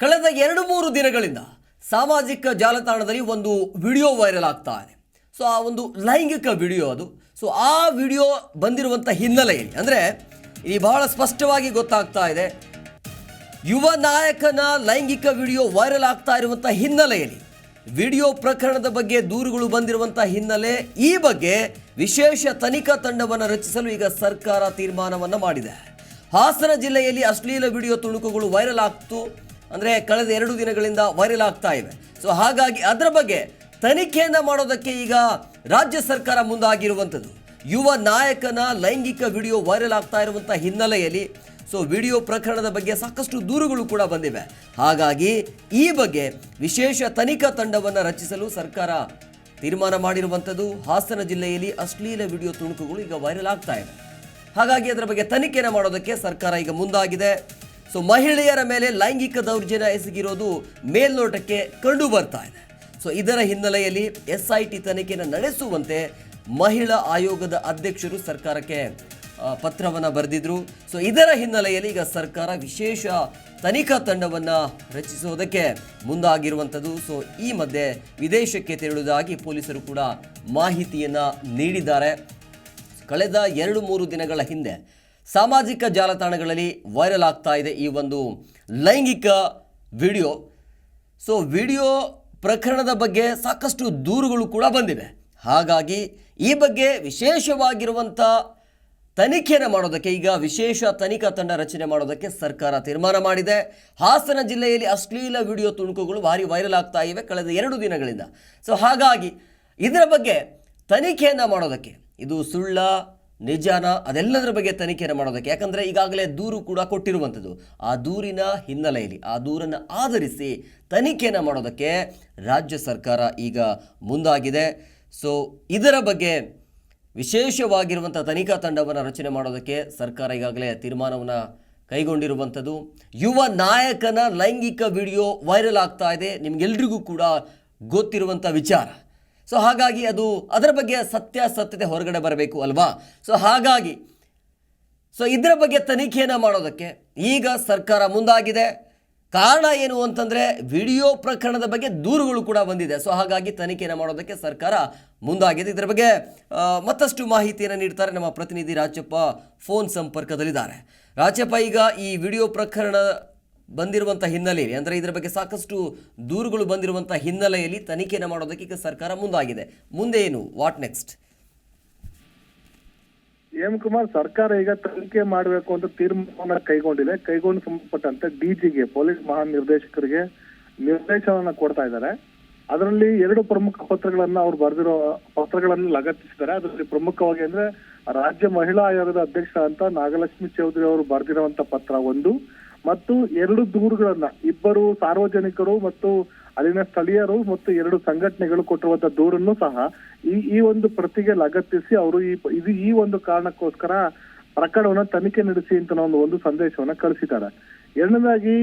ಕಳೆದ 2-3 ದಿನಗಳಿಂದ ಸಾಮಾಜಿಕ ಜಾಲತಾಣದಲ್ಲಿ ಒಂದು ವಿಡಿಯೋ ವೈರಲ್ ಆಗ್ತಾ ಇದೆ. ಸೊ ಆ ಒಂದು ಲೈಂಗಿಕ ವಿಡಿಯೋ ಅದು. ಸೊ ಆ ವಿಡಿಯೋ ಬಂದಿರುವಂಥ ಹಿನ್ನೆಲೆಯಲ್ಲಿ ಅಂದರೆ ಇಲ್ಲಿ ಬಹಳ ಸ್ಪಷ್ಟವಾಗಿ ಗೊತ್ತಾಗ್ತಾ ಇದೆ, ಯುವ ನಾಯಕನ ಲೈಂಗಿಕ ವಿಡಿಯೋ ವೈರಲ್ ಆಗ್ತಾ ಇರುವಂಥ ಹಿನ್ನೆಲೆಯಲ್ಲಿ ವಿಡಿಯೋ ಪ್ರಕರಣದ ಬಗ್ಗೆ ದೂರುಗಳು ಬಂದಿರುವಂಥ ಹಿನ್ನೆಲೆ ಈ ಬಗ್ಗೆ ವಿಶೇಷ ತನಿಖಾ ತಂಡವನ್ನು ರಚಿಸಲು ಈಗ ಸರ್ಕಾರ ತೀರ್ಮಾನವನ್ನು ಮಾಡಿದೆ. ಹಾಸನ ಜಿಲ್ಲೆಯಲ್ಲಿ ಅಶ್ಲೀಲ ವಿಡಿಯೋ ತುಣುಕುಗಳು ವೈರಲ್ ಆಗ್ತು ಅಂದರೆ ಕಳೆದ 2 ದಿನಗಳಿಂದ ವೈರಲ್ ಆಗ್ತಾ ಇವೆ. ಸೊ ಹಾಗಾಗಿ ಅದರ ಬಗ್ಗೆ ತನಿಖೆಯನ್ನು ಮಾಡೋದಕ್ಕೆ ಈಗ ರಾಜ್ಯ ಸರ್ಕಾರ ಮುಂದಾಗಿರುವಂಥದ್ದು. ಯುವ ನಾಯಕನ ಲೈಂಗಿಕ ವಿಡಿಯೋ ವೈರಲ್ ಆಗ್ತಾ ಇರುವಂಥ ಹಿನ್ನೆಲೆಯಲ್ಲಿ ಸೊ ವಿಡಿಯೋ ಪ್ರಕರಣದ ಬಗ್ಗೆ ಸಾಕಷ್ಟು ದೂರುಗಳು ಕೂಡ ಬಂದಿವೆ. ಹಾಗಾಗಿ ಈ ಬಗ್ಗೆ ವಿಶೇಷ ತನಿಖಾ ತಂಡವನ್ನು ರಚಿಸಲು ಸರ್ಕಾರ ತೀರ್ಮಾನ ಮಾಡಿರುವಂಥದ್ದು. ಹಾಸನ ಜಿಲ್ಲೆಯಲ್ಲಿ ಅಶ್ಲೀಲ ವಿಡಿಯೋ ತುಣುಕುಗಳು ಈಗ ವೈರಲ್ ಆಗ್ತಾ ಇವೆ. ಹಾಗಾಗಿ ಅದರ ಬಗ್ಗೆ ತನಿಖೆಯನ್ನು ಮಾಡೋದಕ್ಕೆ ಸರ್ಕಾರ ಈಗ ಮುಂದಾಗಿದೆ. ಸೊ ಮಹಿಳೆಯರ ಮೇಲೆ ಲೈಂಗಿಕ ದೌರ್ಜನ್ಯ ಎಸಗಿರೋದು ಮೇಲ್ನೋಟಕ್ಕೆ ಕಂಡು ಬರ್ತಾ ಇದೆ. ಸೊ ಇದರ ಹಿನ್ನೆಲೆಯಲ್ಲಿ SIT ತನಿಖೆಯನ್ನು ನಡೆಸುವಂತೆ ಮಹಿಳಾ ಆಯೋಗದ ಅಧ್ಯಕ್ಷರು ಸರ್ಕಾರಕ್ಕೆ ಪತ್ರವನ್ನು ಬರೆದಿದ್ರು. ಸೊ ಇದರ ಹಿನ್ನೆಲೆಯಲ್ಲಿ ಈಗ ಸರ್ಕಾರ ವಿಶೇಷ ತನಿಖಾ ತಂಡವನ್ನು ರಚಿಸುವುದಕ್ಕೆ ಮುಂದಾಗಿರುವಂಥದ್ದು. ಸೊ ಈ ಮಧ್ಯೆ ವಿದೇಶಕ್ಕೆ ತೆರಳುವುದಾಗಿ ಪೊಲೀಸರು ಕೂಡ ಮಾಹಿತಿಯನ್ನು ನೀಡಿದ್ದಾರೆ. ಕಳೆದ 2-3 ದಿನಗಳ ಹಿಂದೆ ಸಾಮಾಜಿಕ ಜಾಲತಾಣಗಳಲ್ಲಿ ವೈರಲ್ ಆಗ್ತಾ ಇದೆ ಈ ಒಂದು ಲೈಂಗಿಕ ವಿಡಿಯೋ. ಸೊ ವಿಡಿಯೋ ಪ್ರಕರಣದ ಬಗ್ಗೆ ಸಾಕಷ್ಟು ದೂರುಗಳು ಕೂಡ ಬಂದಿವೆ. ಹಾಗಾಗಿ ಈ ಬಗ್ಗೆ ವಿಶೇಷವಾಗಿರುವಂಥ ತನಿಖೆಯನ್ನು ಮಾಡೋದಕ್ಕೆ ಈಗ ವಿಶೇಷ ತನಿಖಾ ತಂಡ ರಚನೆ ಮಾಡೋದಕ್ಕೆ ಸರ್ಕಾರ ತೀರ್ಮಾನ ಮಾಡಿದೆ. ಹಾಸನ ಜಿಲ್ಲೆಯಲ್ಲಿ ಅಶ್ಲೀಲ ವಿಡಿಯೋ ತುಣುಕುಗಳು ಭಾರಿ ವೈರಲ್ ಆಗ್ತಾ ಇವೆ ಕಳೆದ 2 ದಿನಗಳಿಂದ. ಸೊ ಹಾಗಾಗಿ ಇದರ ಬಗ್ಗೆ ತನಿಖೆಯನ್ನು ಮಾಡೋದಕ್ಕೆ, ಇದು ಸುಳ್ಳ ನಿಜಾನ ಅದೆಲ್ಲದರ ಬಗ್ಗೆ ತನಿಖೆಯನ್ನು ಮಾಡೋದಕ್ಕೆ, ಯಾಕಂದರೆ ಈಗಾಗಲೇ ದೂರು ಕೂಡ ಕೊಟ್ಟಿರುವಂಥದ್ದು. ಆ ದೂರಿನ ಹಿನ್ನೆಲೆಯಲ್ಲಿ ಆ ದೂರನ್ನು ಆಧರಿಸಿ ತನಿಖೆಯನ್ನು ಮಾಡೋದಕ್ಕೆ ರಾಜ್ಯ ಸರ್ಕಾರ ಈಗ ಮುಂದಾಗಿದೆ. ಸೊ ಇದರ ಬಗ್ಗೆ ವಿಶೇಷವಾಗಿರುವಂಥ ತನಿಖಾ ತಂಡವನ್ನು ರಚನೆ ಮಾಡೋದಕ್ಕೆ ಸರ್ಕಾರ ಈಗಾಗಲೇ ತೀರ್ಮಾನವನ್ನು ಕೈಗೊಂಡಿರುವಂಥದ್ದು. ಯುವ ನಾಯಕನ ಲೈಂಗಿಕ ವಿಡಿಯೋ ವೈರಲ್ ಆಗ್ತಾ ಇದೆ, ನಿಮಗೆಲ್ರಿಗೂ ಕೂಡ ಗೊತ್ತಿರುವಂಥ ವಿಚಾರ. ಸೊ ಹಾಗಾಗಿ ಅದರ ಬಗ್ಗೆ ಸತ್ಯಾಸತ್ಯತೆ ಹೊರಗಡೆ ಬರಬೇಕು ಅಲ್ವಾ. ಸೊ ಹಾಗಾಗಿ ಇದರ ಬಗ್ಗೆ ತನಿಖೆಯನ್ನು ಮಾಡೋದಕ್ಕೆ ಈಗ ಸರ್ಕಾರ ಮುಂದಾಗಿದೆ. ಕಾರಣ ಏನು ಅಂತಂದರೆ ವಿಡಿಯೋ ಪ್ರಕರಣದ ಬಗ್ಗೆ ದೂರುಗಳು ಕೂಡ ಬಂದಿದೆ. ಸೊ ಹಾಗಾಗಿ ತನಿಖೆಯನ್ನು ಮಾಡೋದಕ್ಕೆ ಸರ್ಕಾರ ಮುಂದಾಗಿದೆ. ಇದರ ಬಗ್ಗೆ ಮತ್ತಷ್ಟು ಮಾಹಿತಿಯನ್ನು ನೀಡ್ತಾರೆ ನಮ್ಮ ಪ್ರತಿನಿಧಿ ರಾಜಪ್ಪ ಫೋನ್ ಸಂಪರ್ಕದಲ್ಲಿದ್ದಾರೆ. ರಾಜಪ್ಪ, ಈಗ ಈ ವಿಡಿಯೋ ಪ್ರಕರಣ ಬಂದಿರುವಂಥ ಹಿನ್ನೆಲೆಯಲ್ಲಿ ಅಂದರೆ ಇದರ ಬಗ್ಗೆ ಸಾಕಷ್ಟು ದೂರುಗಳು ಬಂದಿರುವಂಥ ಹಿನ್ನೆಲೆಯಲ್ಲಿ ತನಿಖೆಯನ್ನು ಮಾಡೋದಕ್ಕೆ ಈಗ ಸರ್ಕಾರ ಮುಂದಾಗಿದೆ. ಮುಂದೆ ಏನು, ವಾಟ್ ನೆಕ್ಸ್ಟ್? ಕುಮಾರ್, ಸರ್ಕಾರ ಈಗ ತನಿಖೆ ಮಾಡಬೇಕು ಅಂತ ತೀರ್ಮಾನ ಕೈಗೊಂಡಿದೆ. ಕೈಗೊಂಡು ಸಂಬಂಧಪಟ್ಟಂತೆ DGಗೆ ಪೊಲೀಸ್ ಮಹಾನಿರ್ದೇಶಕರಿಗೆ ನಿರ್ದೇಶನ ಕೊಡ್ತಾ ಇದ್ದಾರೆ. ಅದರಲ್ಲಿ 2 ಪ್ರಮುಖ ಪತ್ರಗಳನ್ನ ಅವ್ರು ಬರೆದಿರೋ ಪತ್ರಗಳನ್ನು ಲಗತ್ತಿಸಿದ್ದಾರೆ. ಅದರಲ್ಲಿ ಪ್ರಮುಖವಾಗಿ ಅಂದ್ರೆ ರಾಜ್ಯ ಮಹಿಳಾ ಆಯೋಗದ ಅಧ್ಯಕ್ಷ ಅಂತ ನಾಗಲಕ್ಷ್ಮಿ ಚೌಧರಿ ಅವರು ಬರೆದಿರುವಂತ ಪತ್ರ 1 ಮತ್ತು 2 ದೂರುಗಳನ್ನ ಇಬ್ಬರು ಸಾರ್ವಜನಿಕರು ಮತ್ತು ಅಲ್ಲಿನ ಸ್ಥಳೀಯರು ಮತ್ತು 2 ಸಂಘಟನೆಗಳು ಕೊಟ್ಟಿರುವಂತ ದೂರನ್ನು ಸಹ ಈ ಒಂದು ಪ್ರತಿಗೆ ಲಗತ್ತಿಸಿ ಅವರು ಈ ಒಂದು ಕಾರಣಕ್ಕೋಸ್ಕರ ಪ್ರಕರಣವನ್ನ ತನಿಖೆ ನಡೆಸಿ ಅಂತ ಒಂದು ಸಂದೇಶವನ್ನ ಕಳಿಸಿದ್ದಾರೆ. ಎರಡನೇದಾಗಿ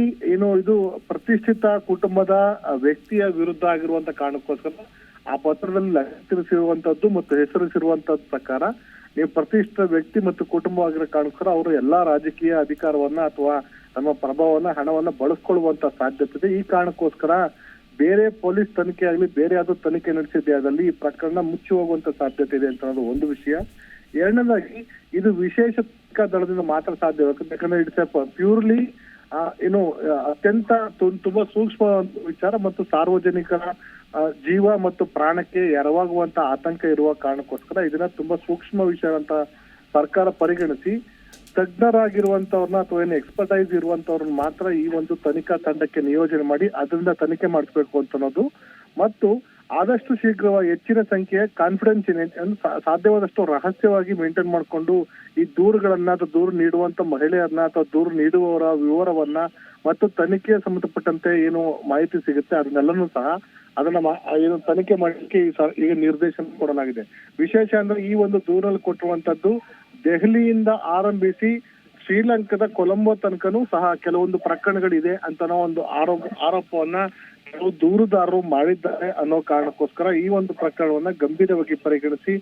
ಇದು ಪ್ರತಿಷ್ಠಿತ ಕುಟುಂಬದ ವ್ಯಕ್ತಿಯ ವಿರುದ್ಧ ಆಗಿರುವಂತ ಕಾರಣಕ್ಕೋಸ್ಕರ ಆ ಪತ್ರದಲ್ಲಿ ಲಗತ್ತಿಸಿರುವಂತದ್ದು ಮತ್ತು ಹೆಸರಿಸಿರುವಂತದ್ದು ಪ್ರಕಾರ ನೀವು ಪ್ರತಿಷ್ಠಿತ ವ್ಯಕ್ತಿ ಮತ್ತು ಕುಟುಂಬ ಆಗಿರೋ ಕಾರಣಕ್ಕೋಸ್ಕರ ಅವರು ಎಲ್ಲಾ ರಾಜಕೀಯ ಅಧಿಕಾರವನ್ನ ಅಥವಾ ನಮ್ಮ ಪ್ರಭಾವವನ್ನ ಹಣವನ್ನ ಬಳಸ್ಕೊಳ್ಳುವಂತ ಸಾಧ್ಯತೆ ಇದೆ. ಈ ಕಾರಣಕ್ಕೋಸ್ಕರ ಬೇರೆ ಪೊಲೀಸ್ ತನಿಖೆ ಆಗಲಿ ಬೇರೆ ಯಾವ್ದು ತನಿಖೆ ನಡೆಸಿದ್ದೆ ಅದಲ್ಲಿ ಈ ಪ್ರಕರಣ ಮುಚ್ಚಿ ಹೋಗುವಂತ ಸಾಧ್ಯತೆ ಇದೆ ಅಂತ ಅನ್ನೋದು ಒಂದು ವಿಷಯ. ಎರಡನೇದಾಗಿ ಇದು ವಿಶೇಷ ತನಿಖಾ ದಳದಿಂದ ಮಾತ್ರ ಸಾಧ್ಯ, ಯಾಕಂದ್ರೆ ಇಟ್ಸ್ ಪ್ಯೂರ್ಲಿ ಅತ್ಯಂತ ತುಂಬಾ ಸೂಕ್ಷ್ಮ ವಿಚಾರ ಮತ್ತು ಸಾರ್ವಜನಿಕರ ಜೀವ ಮತ್ತು ಪ್ರಾಣಕ್ಕೆ ಎರವಾಗುವಂತ ಆತಂಕ ಇರುವ ಕಾರಣಕ್ಕೋಸ್ಕರ ಇದನ್ನ ತುಂಬಾ ಸೂಕ್ಷ್ಮ ವಿಷಯ ಅಂತ ಸರ್ಕಾರ ಪರಿಗಣಿಸಿ ತಜ್ಞರಾಗಿರುವಂತವ್ರನ್ನ ಅಥವಾ ಏನು ಎಕ್ಸ್ಪರ್ಟೈಸ್ ಇರುವಂತವ್ರನ್ನ ಮಾತ್ರ ಈ ಒಂದು ತನಿಖಾ ತಂಡಕ್ಕೆ ನಿಯೋಜನೆ ಮಾಡಿ ಅದರಿಂದ ತನಿಖೆ ಮಾಡಿಸ್ಬೇಕು ಅಂತ ಅನ್ನೋದು, ಮತ್ತು ಆದಷ್ಟು ಶೀಘ್ರವಾಗಿ ಹೆಚ್ಚಿನ ಸಂಖ್ಯೆಯ ಕಾನ್ಫಿಡೆನ್ಸ್ ಸಾಧ್ಯವಾದಷ್ಟು ರಹಸ್ಯವಾಗಿ ಮೇಂಟೈನ್ ಮಾಡಿಕೊಂಡು ಈ ದೂರುಗಳನ್ನ ಅಥವಾ ದೂರು ನೀಡುವಂತ ಮಹಿಳೆಯರನ್ನ ಅಥವಾ ದೂರು ನೀಡುವವರ ವಿವರವನ್ನ ಮತ್ತು ತನಿಖೆಗೆ ಸಂಬಂಧಪಟ್ಟಂತೆ ಏನು ಮಾಹಿತಿ ಸಿಗುತ್ತೆ ಅದನ್ನೆಲ್ಲನೂ ಸಹ ಅದನ್ನ ತನಿಖೆ ಮಾಡಲಿಕ್ಕೆ ಈಗ ನಿರ್ದೇಶನ ಕೊಡಲಾಗಿದೆ. ವಿಶೇಷ ಅಂದ್ರೆ ಈ ಒಂದು ದೂರಲ್ಲಿ ಕೊಟ್ಟಿರುವಂತದ್ದು ದೆಹಲಿಯಿಂದ ಆರಂಭಿಸಿ ಶ್ರೀಲಂಕಾದ ಕೊಲಂಬೋ ತನಕನೂ ಸಹ ಕೆಲವೊಂದು ಪ್ರಕರಣಗಳಿದೆ ಅಂತ ಒಂದು ಆರೋಪವನ್ನ ಕೆಲವು ದೂರುದಾರರು ಮಾಡಿದ್ದಾರೆ ಅನ್ನೋ ಕಾರಣಕ್ಕೋಸ್ಕರ ಈ ಒಂದು ಪ್ರಕರಣವನ್ನ ಗಂಭೀರವಾಗಿ ಪರಿಗಣಿಸಿ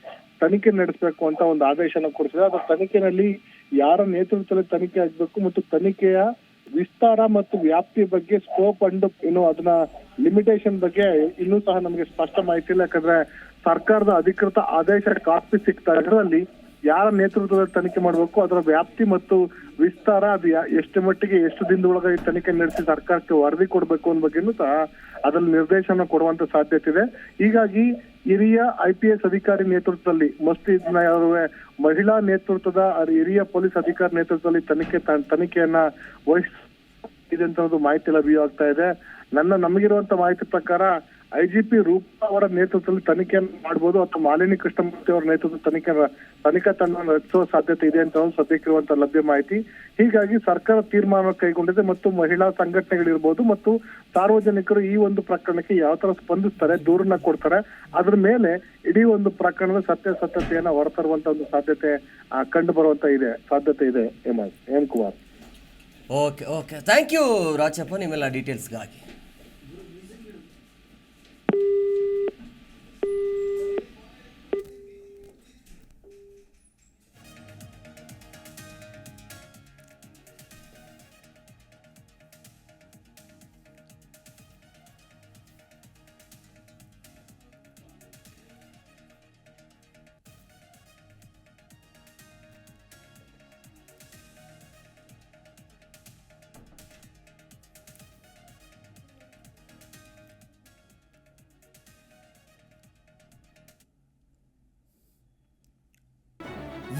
ತನಿಖೆ ನಡೆಸಬೇಕು ಅಂತ ಒಂದು ಆದೇಶನ ಕೊಡಿಸಿದೆ. ಅದರ ತನಿಖೆನಲ್ಲಿ ಯಾರ ನೇತೃತ್ವದಲ್ಲಿ ತನಿಖೆ ಆಗ್ಬೇಕು ಮತ್ತು ತನಿಖೆಯ ವಿಸ್ತಾರ ಮತ್ತು ವ್ಯಾಪ್ತಿ ಬಗ್ಗೆ ಸ್ಕೋಪ್ ಅಂಡ್ ಅದನ್ನ ಲಿಮಿಟೇಷನ್ ಬಗ್ಗೆ ಇನ್ನೂ ಸಹ ನಮಗೆ ಸ್ಪಷ್ಟ ಮಾಹಿತಿ ಇಲ್ಲ. ಯಾಕಂದ್ರೆ ಸರ್ಕಾರದ ಅಧಿಕೃತ ಆದೇಶ ಕಾಪಿ ಸಿಗ್ತಾ ಇದರಲ್ಲಿ ಯಾರ ನೇತೃತ್ವದಲ್ಲಿ ತನಿಖೆ ಮಾಡಬೇಕು, ಅದರ ವ್ಯಾಪ್ತಿ ಮತ್ತು ವಿಸ್ತಾರ, ಅದು ಎಷ್ಟು ಮಟ್ಟಿಗೆ ಎಷ್ಟು ದಿನದೊಳಗೆ ಈ ತನಿಖೆ ನಡೆಸಿ ಸರ್ಕಾರಕ್ಕೆ ವರದಿ ಕೊಡಬೇಕು ಅನ್ನೋ ಬಗ್ಗೆನೂ ಸಹ ಅದ್ರಲ್ಲಿ ನಿರ್ದೇಶನ ಕೊಡುವಂತ ಸಾಧ್ಯತೆ ಇದೆ. ಹೀಗಾಗಿ ಹಿರಿಯ IPS ಅಧಿಕಾರಿ ನೇತೃತ್ವದಲ್ಲಿ ಮೋಸ್ಟ್ಲಿ ಇದನ್ನ ಮಹಿಳಾ ನೇತೃತ್ವದ ಹಿರಿಯ ಪೊಲೀಸ್ ಅಧಿಕಾರಿ ನೇತೃತ್ವದಲ್ಲಿ ತನಿಖೆಯನ್ನ ವಹಿಸಿದೆ ಅಂತ ಒಂದು ಮಾಹಿತಿ ಲಭ್ಯವಾಗ್ತಾ ಇದೆ. ನಮಗಿರುವಂತ ಮಾಹಿತಿ ಪ್ರಕಾರ IGP ರೂಪಾ ಅವರ ನೇತೃತ್ವದಲ್ಲಿ ತನಿಖೆಯನ್ನು ಮಾಡಬಹುದು ಅಥವಾ ಮಾಲಿನಿ ಕೃಷ್ಣಮೂರ್ತಿ ಅವರ ನೇತೃತ್ವದ ತನಿಖಾ ತಂಡವನ್ನು ರಚಿಸುವ ಸಾಧ್ಯತೆ ಇದೆ ಅಂತ ಸದ್ಯಕ್ಕಿರುವಂತಹ ಲಭ್ಯ ಮಾಹಿತಿ. ಹೀಗಾಗಿ ಸರ್ಕಾರ ತೀರ್ಮಾನ ಕೈಗೊಂಡಿದೆ ಮತ್ತು ಮಹಿಳಾ ಸಂಘಟನೆಗಳಿರ್ಬೋದು ಮತ್ತು ಸಾರ್ವಜನಿಕರು ಈ ಒಂದು ಪ್ರಕರಣಕ್ಕೆ ಯಾವ ತರ ಸ್ಪಂದಿಸ್ತಾರೆ, ದೂರನ್ನ ಕೊಡ್ತಾರೆ, ಅದ್ರ ಮೇಲೆ ಇಡೀ ಒಂದು ಪ್ರಕರಣದ ಸತ್ಯತೆಯನ್ನ ಹೊರತರುವಂತ ಒಂದು ಸಾಧ್ಯತೆ ಕಂಡು ಬರುವಂತ ಸಾಧ್ಯತೆ ಇದೆ. M Kumar. Okay thank you Rajappa ನಿಮ್ಮೆಲ್ಲ ಡೀಟೇಲ್ಸ್ಗಾಗಿ.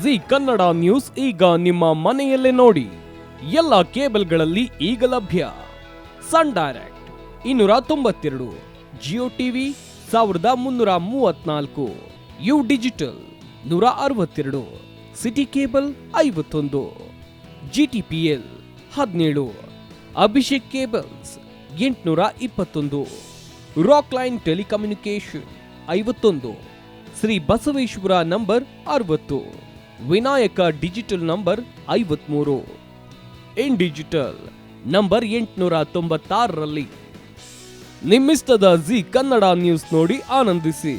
ಜಿ ಕನ್ನಡ ನ್ಯೂಸ್ ಈಗ ನಿಮ್ಮ ಮನೆಯಲ್ಲೇ ನೋಡಿ. ಎಲ್ಲ ಕೇಬಲ್ಗಳಲ್ಲಿ ಈಗ ಲಭ್ಯ. Sun Direct 292, Jio TV 1334, U digital 162, City cable 51, GTPL 17, Abhishek cables 821, Rockline telecommunication 51, Shri Basaveshwara number 60, Vinayaka digital number 53, in digital number 896ರಲ್ಲಿ. ನಿಮ್ಮಿಸ್ತದ ಜಿ ಕನ್ನಡ ನ್ಯೂಸ್ ನೋಡಿ ಆನಂದಿಸಿ.